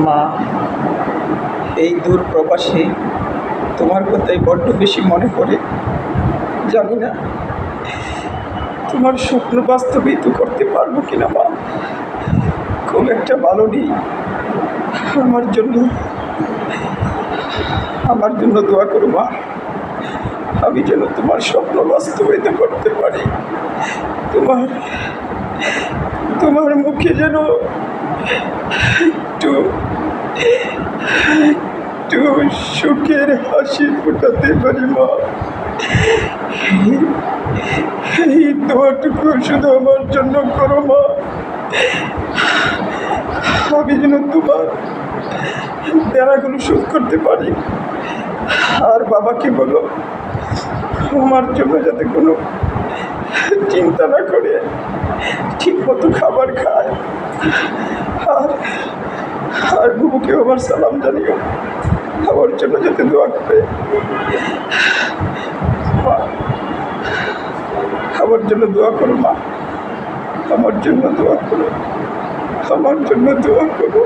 মা, এই দূর প্রবাসে তোমার কথাই বড্ড বেশি মনে পড়ে। জানি না তোমার স্বপ্ন বাস্তবিত করতে পারবো কিনা মা। খুব একটা ভালো নেই। আমার জন্য দোয়া করো মা। আমি যেন তোমার স্বপ্ন বাস্তবায়িত করতে পারি। তোমার তোমার মুখে যেন একটু একটু সুখের হাসি ফোটাতে পারি মা। এই দোয়াটুকু শুধু আমার জন্য করো মা। আমি যেন তোমার দেনাগুলো শোধ করতে পারি। আর বাবাকে বলো আমার জন্য যাতে কোনো চিন্তা না করে ঠিক মতো খাবার খায়। আর বুবুকে আমার সালাম জানিও, আমার জন্য যাতে দোয়া করে। মা, আমার জন্য দোয়া করো মা। আমার জন্য দোয়া করো, আমার জন্য দোয়া করো।